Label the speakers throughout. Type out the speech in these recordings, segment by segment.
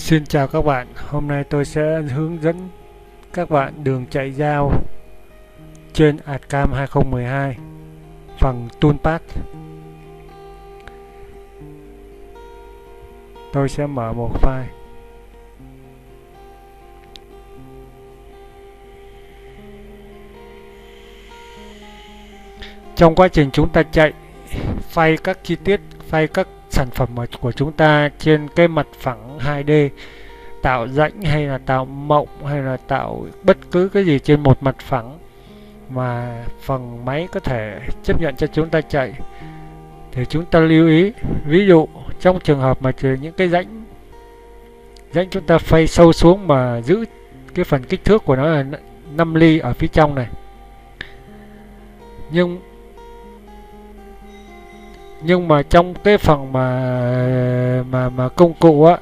Speaker 1: Xin chào các bạn, hôm nay tôi sẽ hướng dẫn các bạn đường chạy giao trên ATCAM 2012 phần Toolpath. Tôi sẽ mở một file. Trong quá trình chúng ta chạy, phay các chi tiết, phay các sản phẩm của chúng ta trên cái mặt phẳng 2D, tạo rãnh hay là tạo mộng hay là tạo bất cứ cái gì trên một mặt phẳng mà phần máy có thể chấp nhận cho chúng ta chạy, thì chúng ta lưu ý. Ví dụ trong trường hợp mà những cái rãnh chúng ta phay sâu xuống mà giữ cái phần kích thước của nó là 5 ly ở phía trong này, nhưng mà trong cái phần mà công cụ á,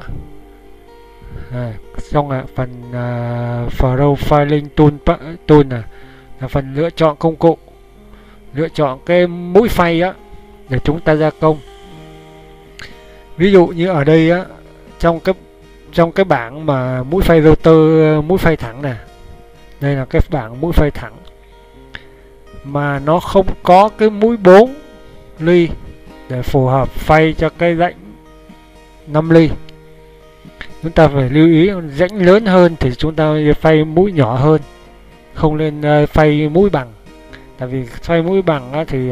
Speaker 1: trong phần profiling tool là phần lựa chọn công cụ, lựa chọn cái mũi phay á để chúng ta gia công. Ví dụ như ở đây á, trong cái bảng mà mũi phay rotor, mũi phay thẳng nè, đây là cái bảng mũi phay thẳng mà nó không có cái mũi 4 ly để phù hợp phay cho cái rãnh 5 ly. Chúng ta phải lưu ý, rãnh lớn hơn thì chúng ta phay mũi nhỏ hơn, không nên phay mũi bằng. Tại vì phay mũi bằng á, thì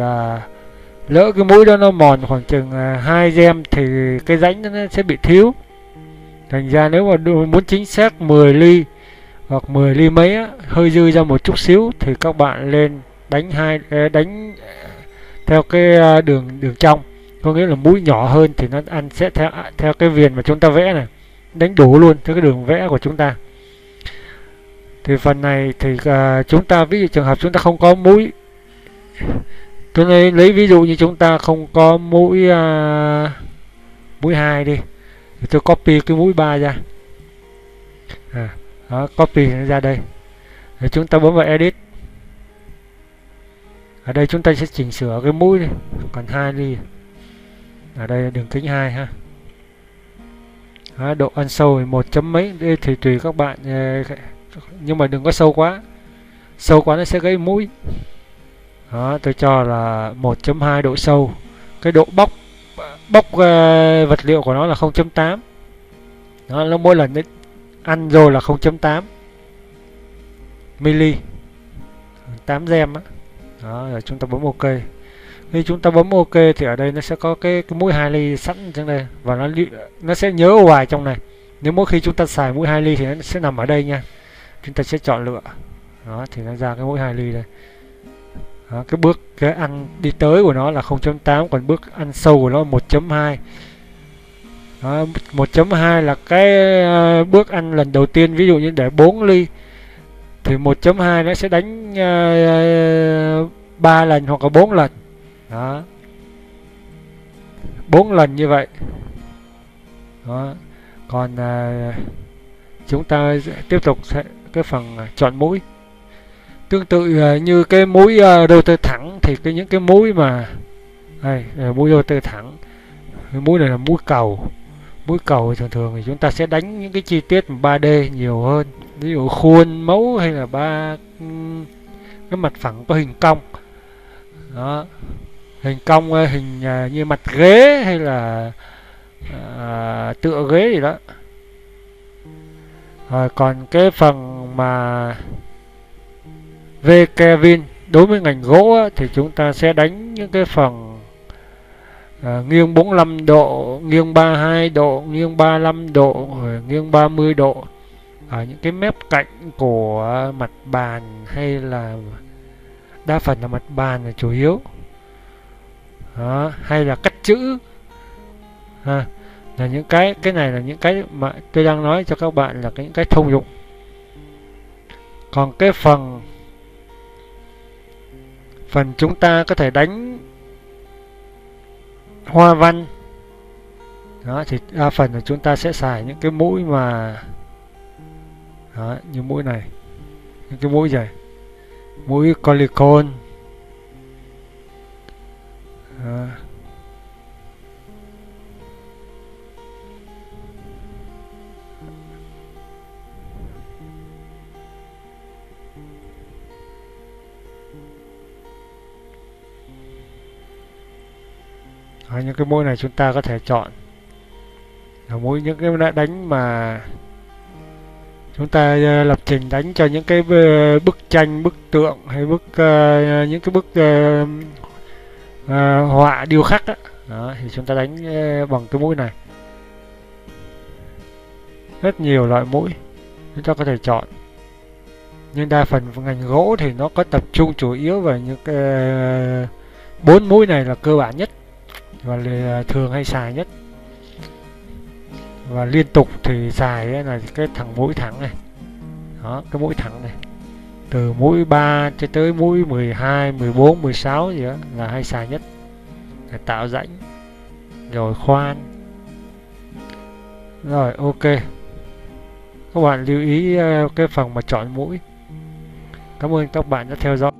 Speaker 1: lỡ cái mũi đó nó mòn khoảng chừng 2 gem thì cái rãnh nó sẽ bị thiếu. Thành ra nếu mà muốn chính xác 10 ly hoặc 10 ly mấy á, hơi dư ra một chút xíu thì các bạn lên đánh theo cái đường trong, có nghĩa là mũi nhỏ hơn thì nó ăn sẽ theo cái viền mà chúng ta vẽ này, đánh đủ luôn theo cái đường vẽ của chúng ta. Thì phần này thì chúng ta, ví dụ trường hợp chúng ta không có mũi, tôi lấy ví dụ như chúng ta không có mũi 2 đi, thì tôi copy cái mũi 3 ra, đó, copy nó ra đây, rồi chúng ta bấm vào edit. Ở đây chúng ta sẽ chỉnh sửa cái mũi này, còn 2 ly ở đây là đường kính 2 ha. Đó, độ ăn sâu thì 1 chấm mấy thì tùy các bạn, nhưng mà đừng có sâu quá nó sẽ gãy mũi. Đó, tôi cho là 1.2 độ sâu. Cái độ bóc vật liệu của nó là 0.8. Đó, nó mỗi lần ăn rồi là 0.8 mili, 8 gem á. Đó, rồi chúng ta bấm OK. Khi chúng ta bấm OK thì ở đây nó sẽ có cái mũi 2 ly sẵn trong đây, và nó sẽ nhớ hoài trong này. Nếu mỗi khi chúng ta xài mũi 2 ly thì nó sẽ nằm ở đây nha. Chúng ta sẽ chọn lựa. Đó, thì nó ra cái mũi 2 ly đây. Đó, cái ăn đi tới của nó là 0.8, còn bước ăn sâu của nó là 1.2. 1.2 là cái bước ăn lần đầu tiên. Ví dụ như để 4 ly thì 1.2 nó sẽ đánh 3 lần hoặc là 4 lần. Đó, 4 lần như vậy. Đó. Còn chúng ta tiếp tục cái phần chọn mũi. Tương tự như cái mũi rotor thẳng thì những cái mũi mà đây là mũi rotor thẳng, cái mũi này là mũi cầu. Mũi cầu thì thường thì chúng ta sẽ đánh những cái chi tiết 3D nhiều hơn, ví dụ khuôn mẫu hay là cái mặt phẳng có hình cong. Đó, hình cong, hình như mặt ghế hay là tựa ghế gì đó. Rồi còn cái phần mà V Kevin đối với ngành gỗ á, thì chúng ta sẽ đánh những cái phần nghiêng 45 độ, nghiêng 32 độ, nghiêng 35 độ, rồi nghiêng 30 độ ở những cái mép cạnh của mặt bàn, hay là đa phần là mặt bàn là chủ yếu. Đó, hay là cắt chữ là những cái này là những cái mà tôi đang nói cho các bạn là những cái thông dụng. Còn cái phần chúng ta có thể đánh hoa văn. Đó, thì đa phần là chúng ta sẽ xài những cái mũi mà đó, như mũi này, những cái mũi này, mũi Colicon. Những cái mũi này chúng ta có thể chọn mũi những cái đánh mà chúng ta lập trình đánh cho những cái bức tranh, bức tượng hay những cái bức họa điêu khắc á. Đó, thì chúng ta đánh bằng cái mũi này. Rất nhiều loại mũi chúng ta có thể chọn, nhưng đa phần ngành gỗ thì nó có tập trung chủ yếu vào những cái 4 mũi này là cơ bản nhất và là thường hay xài nhất. Và liên tục thì xài là cái thằng mũi thẳng này. Đó, cái mũi thẳng này, từ mũi 3 cho tới mũi 12, 14, 16 gì đó là hay xài nhất để tạo rãnh rồi khoan. Rồi, ok, các bạn lưu ý cái phần mà chọn mũi. Cảm ơn các bạn đã theo dõi.